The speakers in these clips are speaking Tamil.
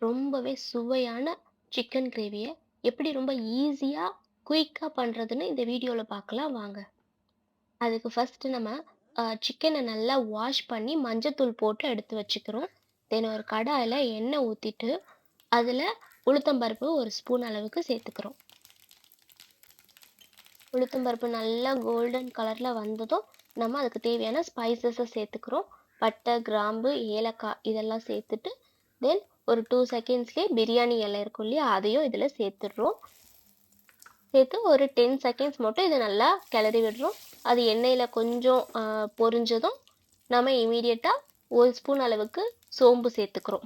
ரொம்பவே சுவையான சிக்கன் கிரேவியை எப்படி ரொம்ப ஈஸியாக குயிக்காக பண்ணுறதுன்னு இந்த வீடியோவில் பார்க்கலாம் வாங்க. அதுக்கு ஃபஸ்ட்டு நம்ம சிக்கனை நல்லா வாஷ் பண்ணி மஞ்சத்தூள் போட்டு எடுத்து வச்சுக்கிறோம். தென் ஒரு கடாயில் எண்ணெய் ஊற்றிட்டு அதில் உளுத்தம்பருப்பு ஒரு ஸ்பூன் அளவுக்கு சேர்த்துக்கிறோம். உளுத்தம்பருப்பு நல்லா கோல்டன் கலரில் வந்ததும் நம்ம அதுக்கு தேவையான ஸ்பைசஸை சேர்த்துக்கிறோம். பட்டை, கிராம்பு, ஏலக்காய் இதெல்லாம் சேர்த்துட்டு தென் ஒரு 2 செகண்ட்ஸ்லேயே பிரியாணி இலை இருக்கும் இல்லையா, அதையும் இதில் சேர்த்துடுறோம். சேர்த்து ஒரு 10 செகண்ட்ஸ் மட்டும் இதை நல்லா கிளறி விடுறோம். அது எண்ணெயில் கொஞ்சம் பொரிஞ்சதும் நம்ம இமீடியட்டாக 1 ஸ்பூன் அளவுக்கு சோம்பு சேர்த்துக்கிறோம்.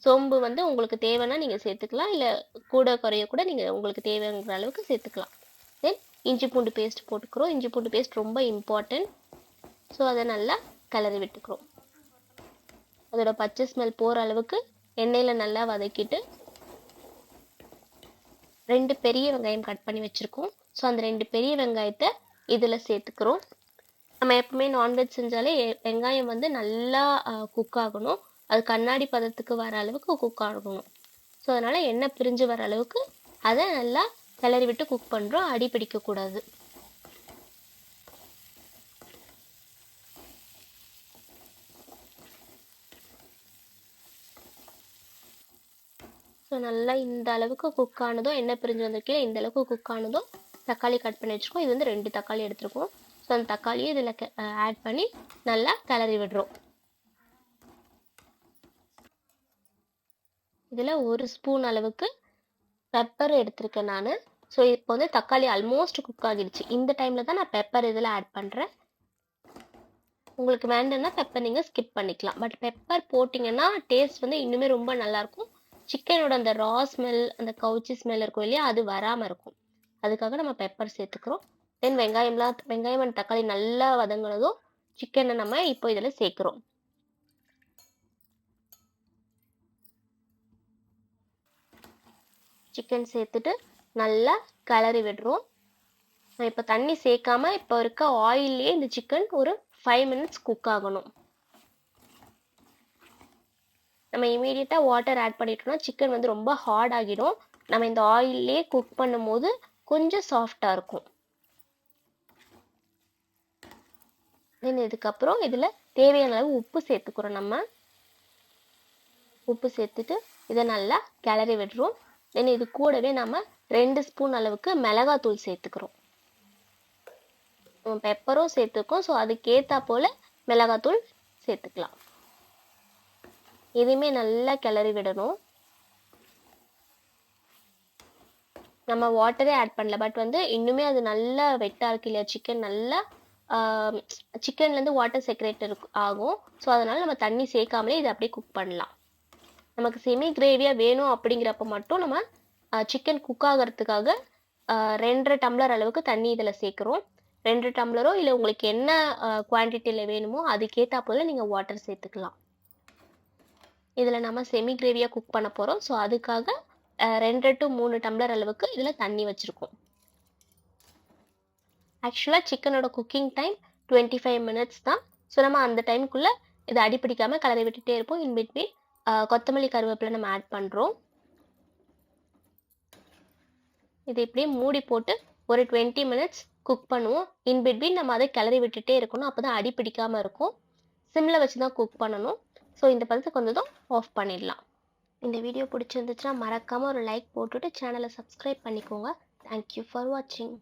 சோம்பு வந்து உங்களுக்கு தேவைன்னா நீங்கள் சேர்த்துக்கலாம், இல்லை கூட குறைய கூட நீங்கள் உங்களுக்கு தேவைங்கிற அளவுக்கு சேர்த்துக்கலாம். தென் இஞ்சி பூண்டு பேஸ்ட் போட்டுக்கிறோம். இஞ்சி பூண்டு பேஸ்ட் ரொம்ப இம்பார்ட்டன்ட். ஸோ அதை நல்லா கிளறி விட்டுக்கிறோம். அதோட பச்சை ஸ்மெல் போகிற அளவுக்கு எண்ணெயில் நல்லா வதக்கிட்டு 2 பெரிய வெங்காயம் கட் பண்ணி வச்சுருக்கோம். ஸோ அந்த 2 பெரிய வெங்காயத்தை இதில் சேர்த்துக்கிறோம். நம்ம எப்பவுமே நான்வெஜ் செஞ்சாலே வெங்காயம் வந்து நல்லா குக் ஆகணும். அது கண்ணாடி பதத்துக்கு வர அளவுக்கு குக் ஆகணும். ஸோ அதனால் எண்ணெய் பிரிஞ்சு வர அளவுக்கு அதை நல்லா கிளறி விட்டு குக் பண்ணுறோம். அடி பிடிக்கக்கூடாது. ஸோ நல்லா இந்த அளவுக்கு குக் ஆனதும், எண்ணெய் பிரிஞ்சு வந்திருக்கீங்க, இந்த அளவுக்கு குக் ஆனதும் தக்காளி கட் பண்ணி வச்சுருக்கோம். இது வந்து 2 தக்காளி எடுத்துருக்கோம். ஸோ அந்த தக்காளியை இதில் ஆட் பண்ணி நல்லா கிளறி விடுறோம். இதில் 1 ஸ்பூன் அளவுக்கு பெப்பர் எடுத்திருக்கேன் நான். ஸோ இப்போ வந்து தக்காளி ஆல்மோஸ்ட் குக் ஆகிடுச்சு. இந்த டைமில் தான் நான் பெப்பர் இதில் ஆட் பண்ணுறேன். உங்களுக்கு வேண்டும்னா பெப்பர் நீங்கள் ஸ்கிப் பண்ணிக்கலாம். பட் பெப்பர் போட்டிங்கன்னா டேஸ்ட் வந்து இன்னுமே ரொம்ப நல்லாயிருக்கும். சிக்கனோட அந்த ரா ஸ்மெல், அந்த கவுச்சி ஸ்மெல் இருக்கும் இல்லையா, அது வராமல் இருக்கும். அதுக்காக நம்ம பெப்பர் சேர்த்துக்கிறோம். தென் வெங்காயம் அண்ட் தக்காளி நல்லா வதங்கினதும் சிக்கனை நம்ம இப்போ இதில் சேர்க்குறோம். சிக்கன் சேர்த்துட்டு நல்லா கிளறி விடுறோம். இப்போ தண்ணி சேர்க்காம இப்போ இருக்க ஆயிலே இந்த சிக்கன் ஒரு 5 மினிட்ஸ் குக் ஆகணும். நம்ம இமீடியட்டாக வாட்டர் ஆட் பண்ணிட்டோம்னா சிக்கன் வந்து ரொம்ப ஹார்ட் ஆகிடும். நம்ம இந்த ஆயிலே குக் பண்ணும்போது கொஞ்சம் சாஃப்டாக இருக்கும். தென் இதுக்கப்புறம் இதில் தேவையான அளவு உப்பு சேர்த்துக்கிறோம். நம்ம உப்பு சேர்த்துட்டு இதை நல்லா கிளறி விடுறோம். தென் இது கூடவே நம்ம 2 ஸ்பூன் அளவுக்கு மிளகாத்தூள் சேர்த்துக்கிறோம். பெப்பரும் சேர்த்துக்கோம். ஸோ அதுக்கேற்றா போல் மிளகாத்தூள் சேர்த்துக்கலாம். எதுவுமே நல்லா கிளறி விடணும். நம்ம வாட்டரே ஆட் பண்ணல, பட் வந்து இன்னுமே அது நல்லா வெட்டாக இருக்கு இல்லையா, சிக்கன் நல்லா சிக்கன்லேருந்து வாட்டர் செக்ரேட் ஆகும். ஸோ அதனால் நம்ம தண்ணி சேர்க்காமலே இதை அப்படியே குக் பண்ணலாம். நமக்கு செமி கிரேவியாக வேணும் அப்படிங்கிறப்ப மட்டும் நம்ம சிக்கன் குக் ஆகிறதுக்காக 2.5 டம்ளர் அளவுக்கு தண்ணி இதில் சேர்க்குறோம். 2 டம்ளரோ இல்லை உங்களுக்கு என்ன குவான்டிட்டியில் வேணுமோ அதுக்கேற்றா போல் நீங்கள் வாட்டர் சேர்த்துக்கலாம். இதில் நம்ம செமி கிரேவியாக குக் பண்ண போகிறோம். ஸோ அதுக்காக 2 to 3 டம்ளர் அளவுக்கு இதில் தண்ணி வச்சுருக்கோம். ஆக்சுவலாக சிக்கனோட குக்கிங் டைம் 25 மினிட்ஸ் தான். ஸோ நம்ம அந்த டைமுக்குள்ளே இதை அடிப்பிடிக்காமல் கலரை விட்டுட்டே இருப்போம். இன் பிட்வீன் கொத்தமல்லி கருவேப்பிலை நம்ம ஆட் பண்ணுறோம். இதை இப்படியே மூடி போட்டு ஒரு 20 மினிட்ஸ் குக் பண்ணுவோம். இன் பிட்வீன் நம்ம அதை கிளறி விட்டுட்டே இருக்கணும். அப்போ தான் அடி பிடிக்காமல் இருக்கும். சிம்மில் வச்சு தான் குக் பண்ணணும். ஸோ இந்த பதத்துக்கு வந்ததும் ஆஃப் பண்ணிடலாம். இந்த வீடியோ பிடிச்சிருந்துச்சுன்னா மறக்காமல் ஒரு லைக் போட்டுட்டு சேனலை சப்ஸ்கிரைப் பண்ணிக்கோங்க. தேங்க்யூ ஃபார் வாட்சிங்.